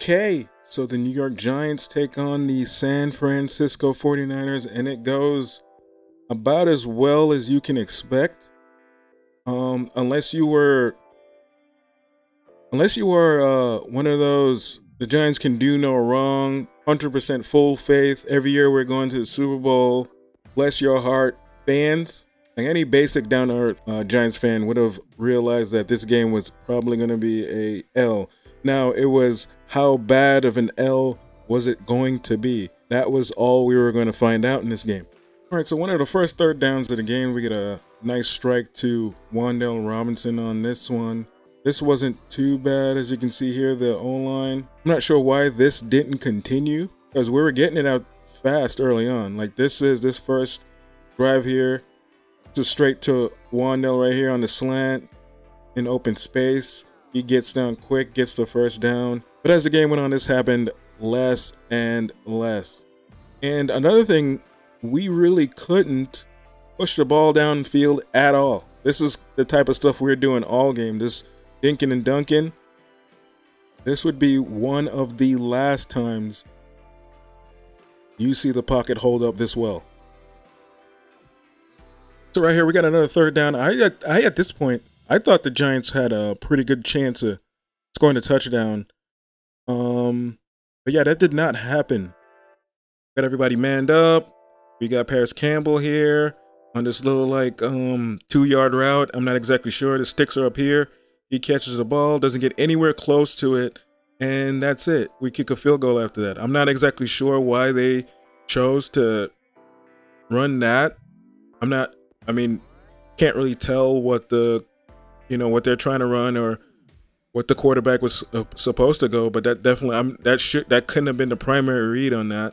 Okay, so the New York Giants take on the San Francisco 49ers, and it goes about as well as you can expect. Unless you were one of those, the Giants can do no wrong, 100% full faith. Every year we're going to the Super Bowl. Bless your heart, fans. Like any basic down-to-earth Giants fan would have realized that this game was probably going to be a L. Now, it was how bad of an L was it going to be? That was all we were going to find out in this game. All right, so one of the first third downs of the game, we get a nice strike to Wan'Dale Robinson on this one. This wasn't too bad, as you can see here, the O-line. I'm not sure why this didn't continue, because we were getting it out fast early on. Like this first drive here, just straight to Wan'Dale right here on the slant in open space. He gets down quick, gets the first down. But as the game went on, this happened less and less. And another thing, we really couldn't push the ball downfield at all. This is the type of stuff we're doing all game. This dinking and dunking. This would be one of the last times you see the pocket hold up this well. So right here, we got another third down. I at this point, I thought the Giants had a pretty good chance of scoring a touchdown. But yeah, that did not happen. Got everybody manned up. We got Paris Campbell here on this little like 2-yard route. I'm not exactly sure. The sticks are up here. He catches the ball, doesn't get anywhere close to it, and that's it. We kick a field goal after that. I'm not exactly sure why they chose to run that. Can't really tell what what they're trying to run or what the quarterback was supposed to go, but that definitely that couldn't have been the primary read on that,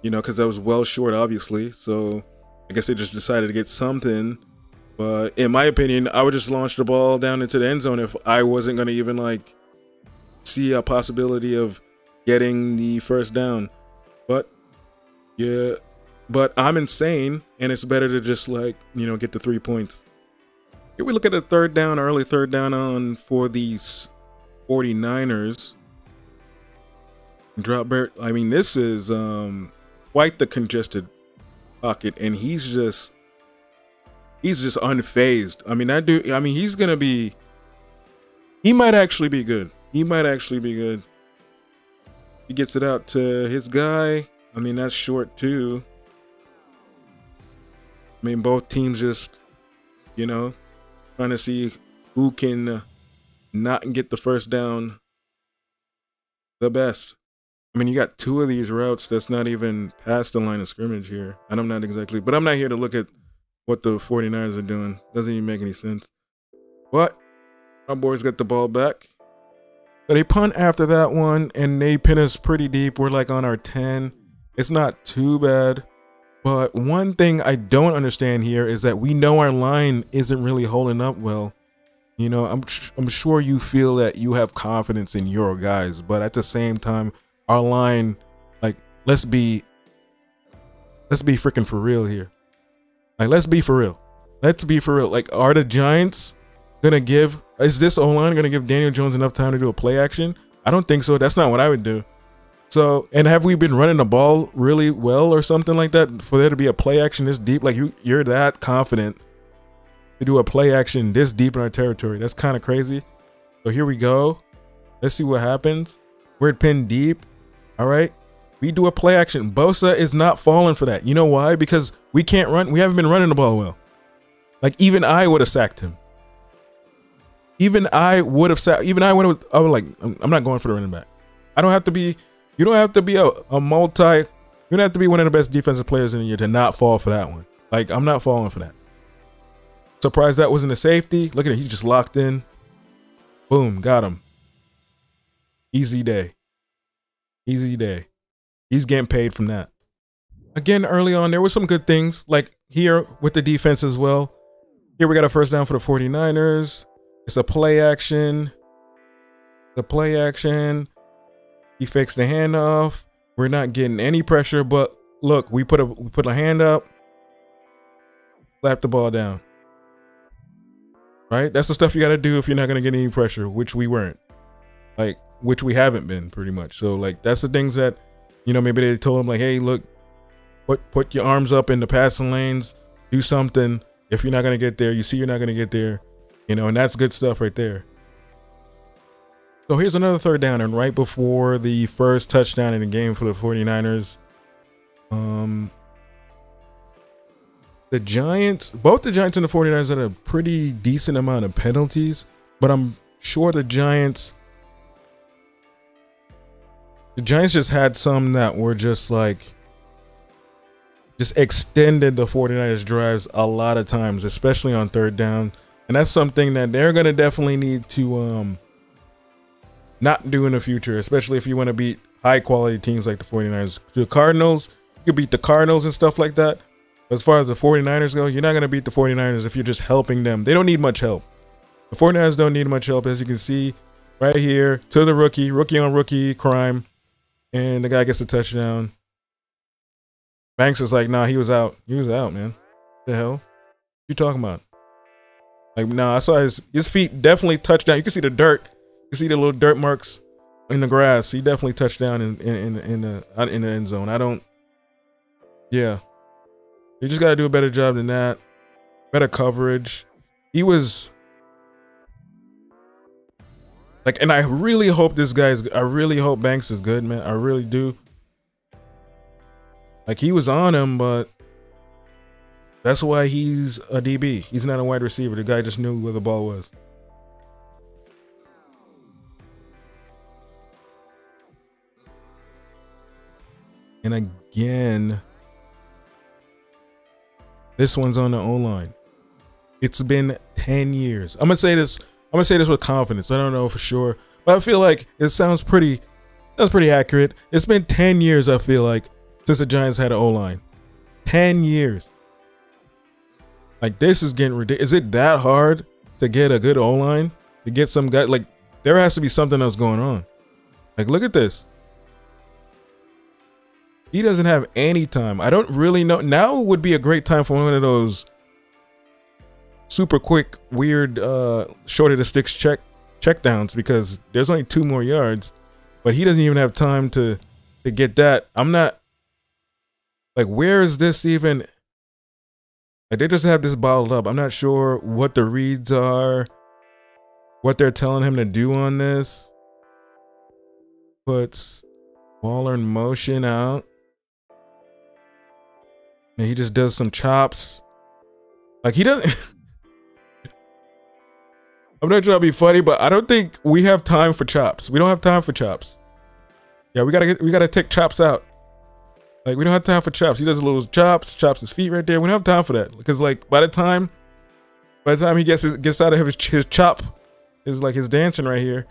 because that was well short, obviously. So I guess they just decided to get something. But in my opinion, I would just launch the ball down into the end zone if I wasn't going to even like see a possibility of getting the first down. But yeah, but I'm insane, and it's better to just like get the 3 points. Here we look at the third down, early third down for these 49ers. Drop Bert. I mean, this is quite the congested pocket, and he's just unfazed. I mean, that dude. I mean, he might actually be good. He gets it out to his guy. I mean, that's short too. I mean, both teams just, trying to see who can not get the first down the best. I mean, you got two of these routes that's not even past the line of scrimmage here. And I'm not here to look at what the 49ers are doing. Doesn't even make any sense. But our boys got the ball back. But they punt after that one, and they pin us pretty deep. We're like on our 10. It's not too bad. But one thing I don't understand here is that we know our line isn't really holding up well. I'm sure you feel that you have confidence in your guys, but at the same time, our line, like, let's be freaking for real here. Like, let's be for real. Like, are the Giants is this O-line gonna give Daniel Jones enough time to do a play action? I don't think so. That's not what I would do. So, and have we been running the ball really well or something like that for there to be a play action this deep? Like you're that confident to do a play action this deep in our territory. That's kind of crazy. So here we go. Let's see what happens. We're pinned deep. All right. We do a play action. Bosa is not falling for that. You know why? Because we can't run. We haven't been running the ball well. Like even I would have sacked him. I would like, I'm not going for the running back. You don't have to be you don't have to be one of the best defensive players in the year to not fall for that one. Like, I'm not falling for that. Surprised that wasn't a safety. Look at it. He's just locked in. Boom. Got him. Easy day. He's getting paid from that. Again, early on, there were some good things. Like here with the defense as well. Here we got a first down for the 49ers. It's a play action. He fakes the handoff. We're not getting any pressure, but look, we put a hand up, slap the ball down. Right? That's the stuff you got to do if you're not going to get any pressure, which we weren't. Like, which we haven't been pretty much. So like that's the things that, you know, maybe they told him like, hey, look, put your arms up in the passing lanes, do something. If you're not gonna get there, you see you're not gonna get there, you know, and that's good stuff right there. So here's another third down, and right before the first touchdown in the game for the 49ers, the Giants, both the Giants and the 49ers had a pretty decent amount of penalties, but I'm sure the Giants just had some that were just like, just extended the 49ers drives a lot of times, especially on third down. And that's something that they're going to definitely need to not do in the future, especially if you want to beat high quality teams like the 49ers. The Cardinals, you could beat the Cardinals and stuff like that. As far as the 49ers go, you're not going to beat the 49ers if you're just helping them. They don't need much help. The 49ers don't need much help, as you can see right here, to the rookie on rookie crime. And the guy gets a touchdown. Banks is like, nah, he was out. He was out, man. What the hell? What you talking about? Like, nah, I saw his feet definitely touched down. You can see the dirt. You can see the little dirt marks in the grass. He definitely touched down in the end zone. Yeah. You just got to do a better job than that. Better coverage. He was like, and I really hope I really hope Banks is good, man. I really do. Like, he was on him, but that's why he's a DB. He's not a wide receiver. The guy just knew where the ball was. And again, this one's on the O-line. It's been 10 years. I'm gonna say this with confidence. I don't know for sure, but I feel like it sounds pretty accurate. It's been 10 years, I feel like, since the Giants had an O-line. 10 years. Like, this is getting ridiculous. Is it that hard to get a good O-line? To get some guy, like, there has to be something else going on. Like, look at this. He doesn't have any time. I don't really know. Now would be a great time for one of those super quick, weird, short of the sticks check downs, because there's only 2 more yards, but he doesn't even have time to get that. I'm not, like, where is this even? Like, they just have this bottled up. I'm not sure what the reads are, what they're telling him to do on this. Puts Waller in motion out. And he just does some chops. Like, he doesn't. I'm not trying to be funny, but I don't think we have time for chops. We don't have time for chops. Yeah, we gotta take chops out. Like, we don't have time for chops. He does a little chops his feet right there. We don't have time for that, because, like, by the time he gets out of his chop, is like his dancing right here,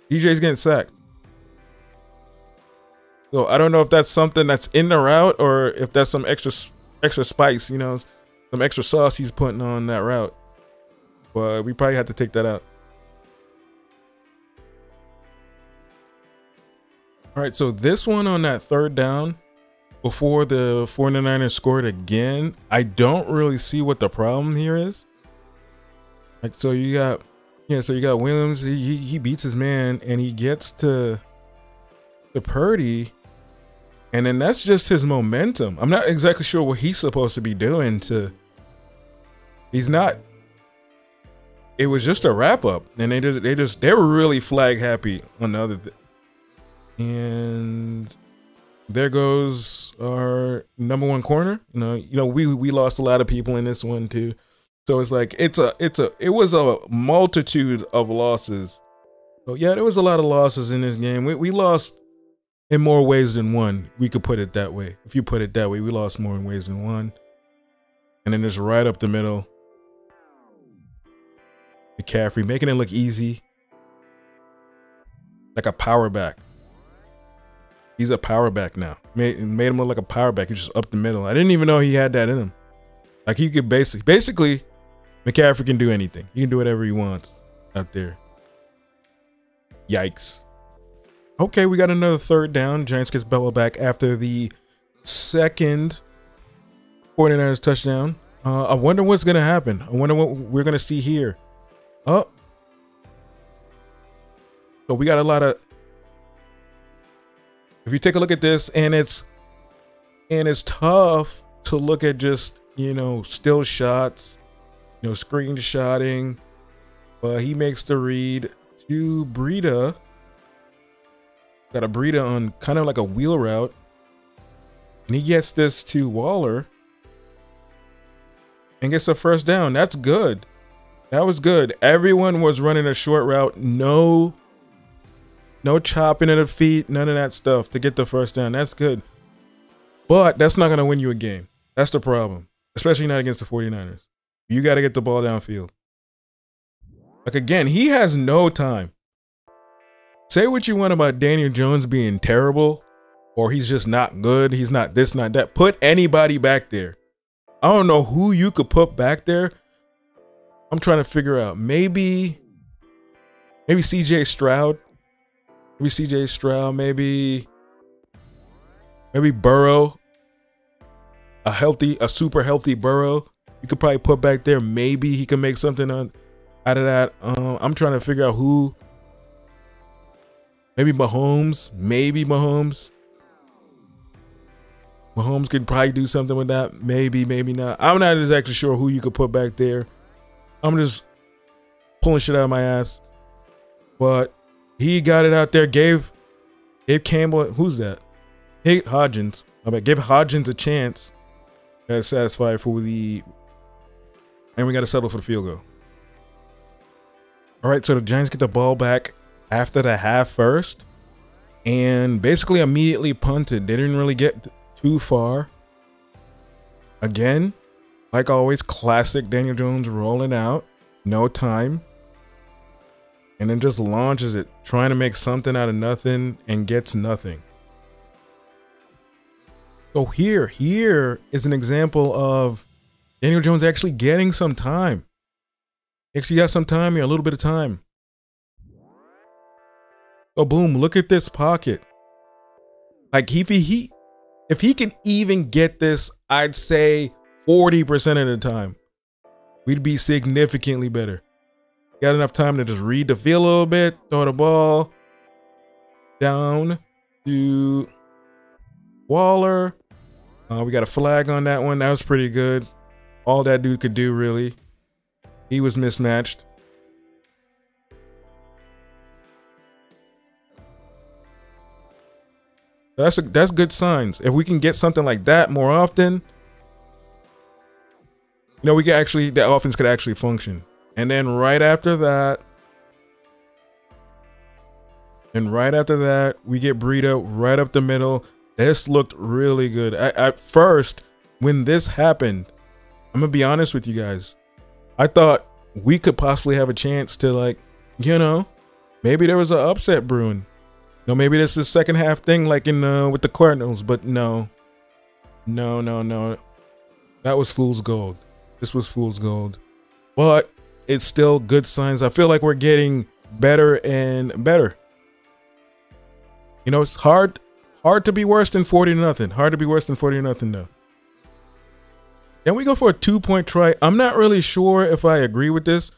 DJ's getting sacked. So I don't know if that's something that's in the route, or if that's some extra spice, you know, some extra sauce he's putting on that route. But we probably had to take that out. All right, so this one on that third down, before the 49ers scored again, I don't really see what the problem here is. Like, so you got Williams, he beats his man, and he gets to Purdy, and then that's just his momentum. I'm not exactly sure what he's supposed to be doing he's not. It was just a wrap up, and they were really flag happy on the other and there goes our number 1 corner. You know, we lost a lot of people in this one too. So it's like, it was a multitude of losses. So yeah, there was a lot of losses in this game. We lost in more ways than one. We could put it that way. If you put it that way, we lost more in ways than one. And then just right up the middle, McCaffrey making it look easy, like a power back. He's a power back now. Made him look like a power back. He's just up the middle. I didn't even know he had that in him. Like, he could basically, McCaffrey can do anything. He can do whatever he wants out there. Yikes. Okay, we got another third down. Giants gets Bella back after the second 49ers touchdown. I wonder what's going to happen. I wonder what we're going to see here. Oh. So we got a lot of, if you take a look at this, and it's tough to look at just, you know, still shots, you know, screenshotting, but he makes the read to Breida. Got a Breida on kind of like a wheel route, and he gets this to Waller and gets a first down. That's good. That was good. Everyone was running a short route. No chopping of the feet, none of that stuff to get the first down. That's good. But that's not going to win you a game. That's the problem, especially not against the 49ers. You got to get the ball downfield. Like, again, he has no time. Say what you want about Daniel Jones being terrible, or he's just not good. He's not this, not that. Put anybody back there. I don't know who you could put back there. I'm trying to figure out. Maybe CJ Stroud. Maybe CJ Stroud. Maybe Burrow. A super healthy Burrow. You could probably put back there. Maybe he can make something out of that. I'm trying to figure out who. Maybe Mahomes. Mahomes could probably do something with that. Maybe not. I'm not exactly sure who you could put back there. I'm just pulling shit out of my ass. But he got it out there. Gave Campbell. Who's that? Hey, Hodgins. Give Hodgins a chance. Got satisfied for the. And we got to settle for the field goal. All right, so the Giants get the ball back after the half first, and basically immediately punted. They didn't really get too far. Again, like always, classic Daniel Jones rolling out, no time, and then just launches it, trying to make something out of nothing, and gets nothing. So here is an example of Daniel Jones actually getting some time. Actually got some time here, a little bit of time. So boom, look at this pocket. Like if he can even get this, I'd say 40% of the time, we'd be significantly better. Got enough time to just read the field a little bit, throw the ball down to Waller. We got a flag on that one. That was pretty good. All that dude could do, really. He was mismatched. That's good signs. If we can get something like that more often, you know, the offense could actually function. And then right after that, we get Breida right up the middle. This looked really good. At first, when this happened, I'm gonna be honest with you guys, I thought we could possibly have a chance to, like, you know, maybe there was an upset brewing. No, maybe this is a second half thing, like in with the Cardinals, but no. That was fool's gold. This was fool's gold. But it's still good signs. I feel like we're getting better and better. You know, it's hard to be worse than 40-0. Hard to be worse than 40-0 though. Then we go for a 2-point try. I'm not really sure if I agree with this.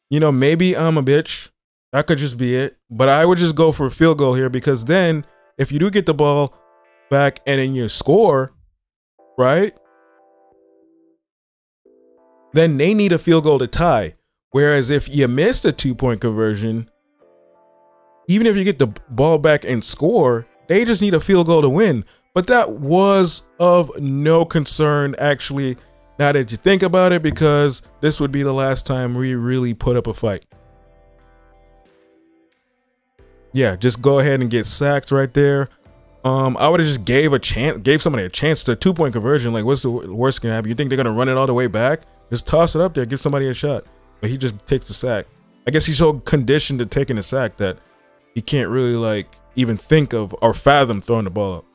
You know, maybe I'm a bitch. That could just be it. But I would just go for a field goal here, because then if you do get the ball back and then you score, right? Then they need a field goal to tie. Whereas if you miss the 2-point conversion, even if you get the ball back and score, they just need a field goal to win. But that was of no concern, actually, now that you think about it, because this would be the last time we really put up a fight. Yeah, just go ahead and get sacked right there. I would have just gave somebody a chance to 2-point conversion. Like, what's the worst gonna happen? You think they're gonna run it all the way back? Just toss it up there, give somebody a shot. But he just takes the sack. I guess he's so conditioned to taking a sack that he can't really, like, even think of or fathom throwing the ball up.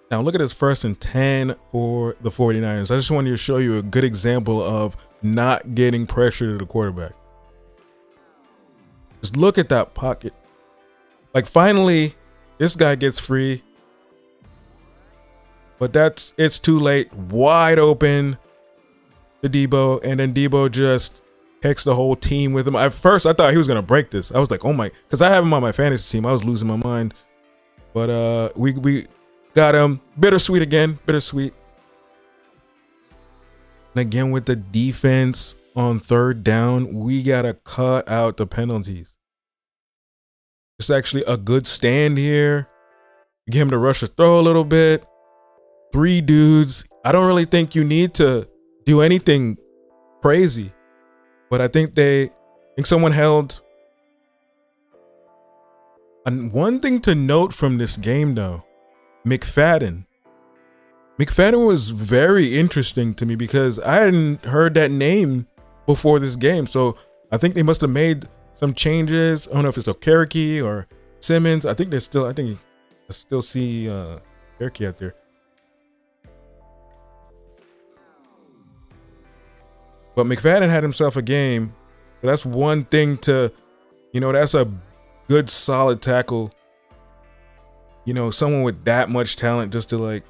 Now look at this 1st and 10 for the 49ers. I just wanted to show you a good example of not getting pressure to the quarterback. Just look at that pocket. Like, finally, this guy gets free. But it's too late. Wide open to Debo. And then Debo just Hex the whole team with him. At first, I thought he was gonna break this. I was like, oh my, because I have him on my fantasy team. I was losing my mind, but we got him. Bittersweet again, bittersweet. And again with the defense on third down, we gotta cut out the penalties. It's actually a good stand here. Get him to rush the throw a little bit. 3 dudes. I don't really think you need to do anything crazy. But I think someone held. And one thing to note from this game, though, McFadden. McFadden was very interesting to me because I hadn't heard that name before this game. So I think they must have made some changes. I don't know if it's Okereke or Simmons. I think I still see Okereke out there. But McFadden had himself a game. So that's one thing to, that's a good solid tackle. Someone with that much talent just to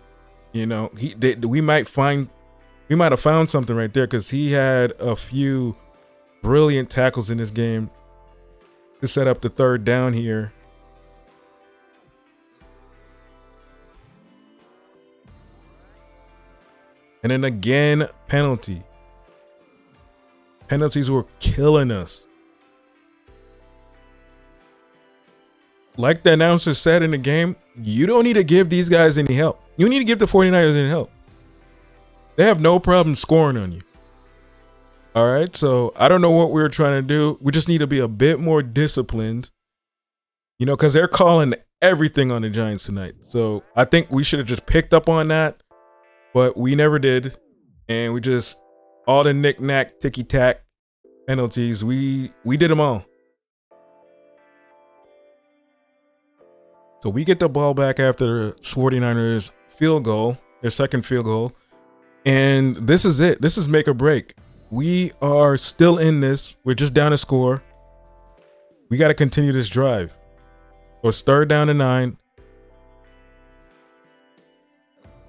we might have found something right there because he had a few brilliant tackles in this game to set up the third down here. And then again, penalty. Penalties were killing us. Like the announcer said in the game, you don't need to give these guys any help. You need to give the 49ers any help. They have no problem scoring on you. All right, so I don't know what we were trying to do. We just need to be a bit more disciplined, because they're calling everything on the Giants tonight. So I think we should have just picked up on that, but we never did. And we just, all the knick-knack, ticky-tack penalties, we did them all. So we get the ball back after the 49ers field goal, their second field goal. And this is it. This is make or break. We are still in this. We're just down a score. We got to continue this drive. So it's 3rd down and 9.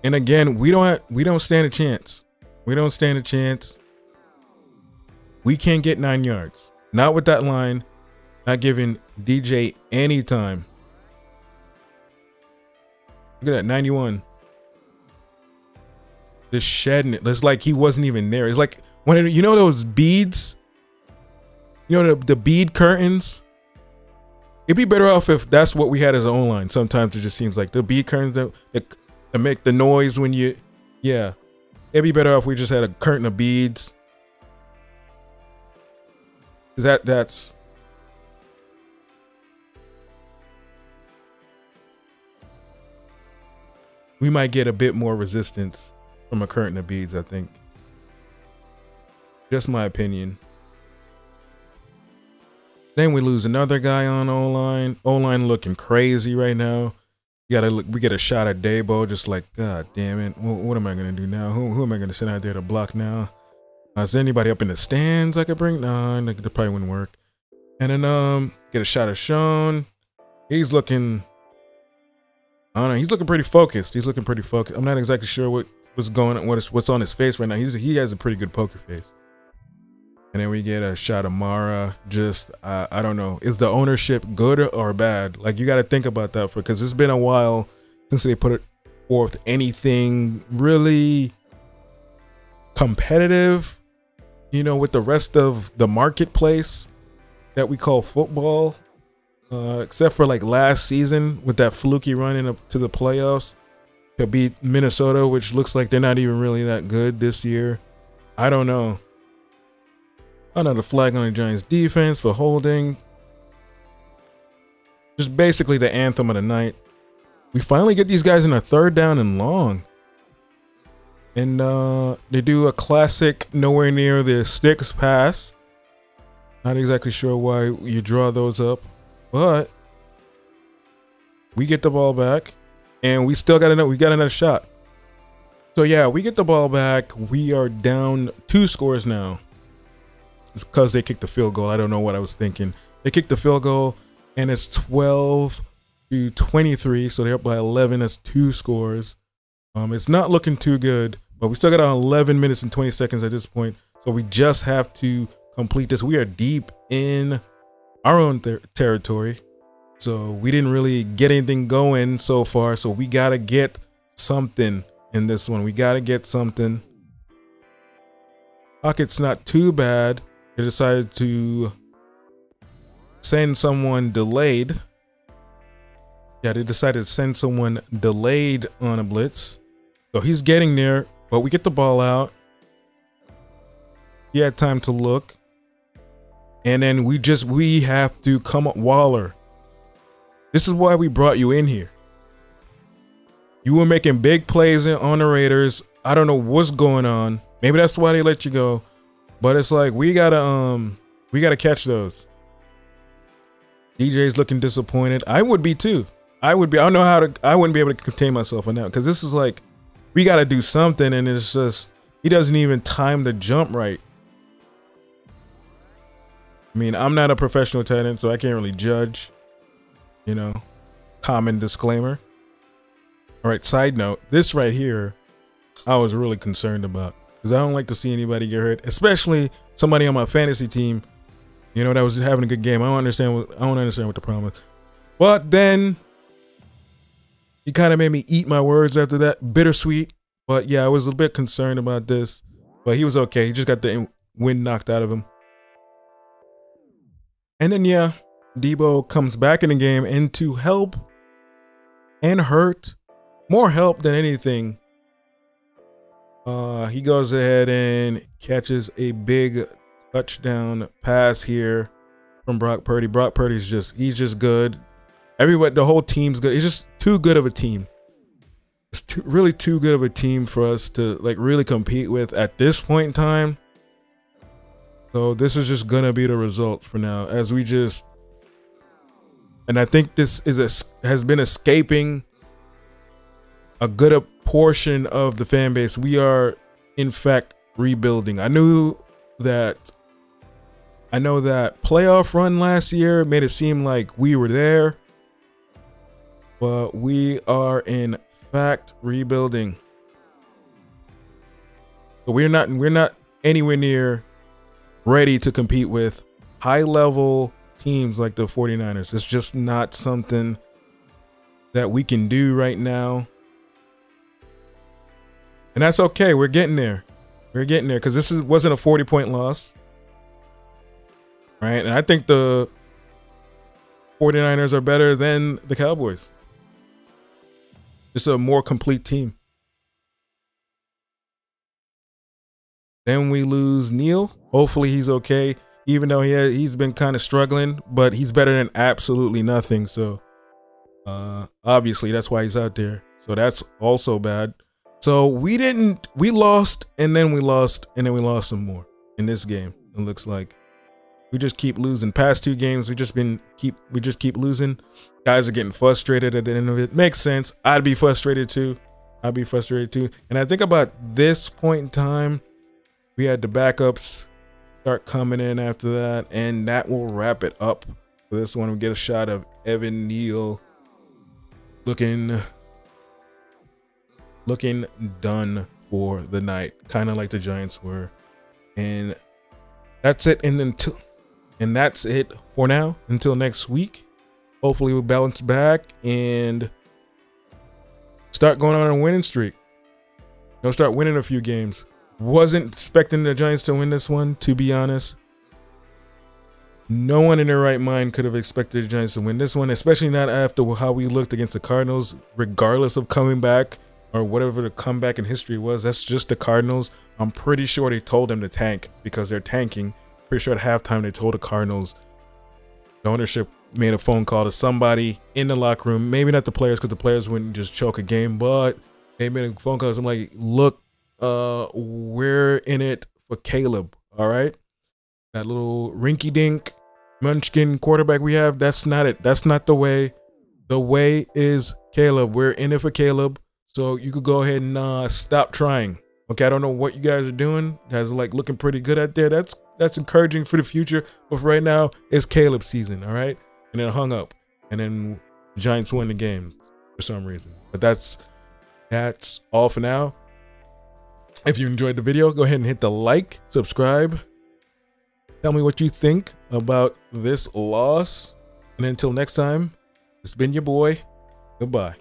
And again, we don't stand a chance. We don't stand a chance. We can't get 9 yards. Not with that line. Not giving DJ any time. Look at that, 91. Just shedding it. It's like he wasn't even there. It's like when those beads, the bead curtains. It'd be better off if that's what we had as an O-line. Sometimes it just seems like the bead curtains that make the noise when you, yeah. It'd be better off if we just had a curtain of beads. That's. We might get a bit more resistance from a curtain of beads, I think. Just my opinion. Then we lose another guy on O-line. O-line looking crazy right now. We get a shot at Dabo, just like, God damn it. What am I going to do now? Who am I going to send out there to block now? Is there anybody up in the stands I could bring? No, that probably wouldn't work. And then get a shot at Sean. He's looking, I don't know, he's looking pretty focused. I'm not exactly sure what's going on, what's on his face right now. He has a pretty good poker face. And then we get a shot of Mara. Just, I don't know. Is the ownership good or bad? Like, you got to think about that because it's been a while since they put forth anything really competitive, with the rest of the marketplace that we call football. Except for like last season with that fluky run to the playoffs to beat Minnesota, which looks like they're not even really that good this year. I don't know. Another flag on the Giants defense for holding. Just basically the anthem of the night. We finally get these guys in a 3rd down and long. And they do a classic nowhere near the sticks pass. Not exactly sure why you draw those up. But we get the ball back. And we got another shot. So yeah, we get the ball back. We are down 2 scores now. It's because they kicked the field goal. I don't know what I was thinking. They kicked the field goal, and it's 12-23. So they're up by 11. That's 2 scores. It's not looking too good, but we still got 11 minutes and 20 seconds at this point. So we just have to complete this. We are deep in our own territory. So we didn't really get anything going so far. So we got to get something in this one. We got to get something. Pocket's not too bad. They decided to send someone delayed. Yeah, they decided to send someone delayed on a blitz. So he's getting there, but we get the ball out. He had time to look. And then we have to come up. Waller. This is why we brought you in here. You were making big plays on the Raiders. I don't know what's going on. Maybe that's why they let you go. But it's like we gotta catch those. DJ's looking disappointed. I would be too. I wouldn't be able to contain myself on that, because this is like, we gotta do something, and it's just, he doesn't even time the jump right. I mean, I'm not a professional tight end, so I can't really judge. You know, common disclaimer. All right, side note, this right here, I was really concerned about, because I don't like to see anybody get hurt, especially somebody on my fantasy team, you know, that was having a good game. I don't understand what the problem is. But then he kind of made me eat my words after that. Bittersweet. But yeah, I was a bit concerned about this. But he was okay. He just got the wind knocked out of him. And then, yeah, Debo comes back in the game, and to help and hurt, more help than anything, he goes ahead and catches a big touchdown pass here from Brock Purdy. Brock Purdy's he's just good. Everybody, the whole team's good. It's just too good of a team. It's really too good of a team for us to like really compete with at this point in time. So this is just gonna be the result for now, as we just, and I think this has been escaping a good portion of the fan base. We are in fact rebuilding. I know that playoff run last year made it seem like we were there, but we are in fact rebuilding. So we're not anywhere near ready to compete with high level teams like the 49ers. It's just not something that we can do right now. And that's okay. We're getting there. We're getting there, because this wasn't a 40-point loss. Right? And I think the 49ers are better than the Cowboys. It's a more complete team. Then we lose Neil. Hopefully he's okay, even though he's been kind of struggling, but he's better than absolutely nothing. So obviously that's why he's out there. So that's also bad. So we lost, and then we lost, and then we lost some more in this game. It looks like we just keep losing. Past two games, we just keep losing. Guys are getting frustrated at the end of it. Makes sense. I'd be frustrated too. And I think about this point in time, we had the backups start coming in after that, and that will wrap it up for this one. We get a shot of Evan Neal looking done for the night, kind of like the Giants were. And that's it. And that's it for now until next week. Hopefully we'll bounce back and start going on a winning streak. Start winning a few games. Wasn't expecting the Giants to win this one, to be honest. No one in their right mind could have expected the Giants to win this one, especially not after how we looked against the Cardinals, regardless of coming back or whatever the comeback in history was. That's just the Cardinals. I'm pretty sure they told them to tank because they're tanking. Pretty sure at halftime they told the Cardinals. The ownership made a phone call to somebody in the locker room. Maybe not the players, because the players wouldn't just choke a game, but they made a phone call to them like, look, we're in it for Caleb, all right? That little rinky-dink munchkin quarterback we have, that's not it. That's not the way. The way is Caleb. We're in it for Caleb. So you could go ahead and stop trying. Okay, I don't know what you guys are doing. You guys are like looking pretty good out there. That's encouraging for the future. But for right now, it's Caleb's season, all right? And then hung up. And then the Giants win the game for some reason. But that's all for now. If you enjoyed the video, go ahead and hit the like, subscribe, Tell me what you think about this loss. And until next time, it's been your boy. Goodbye.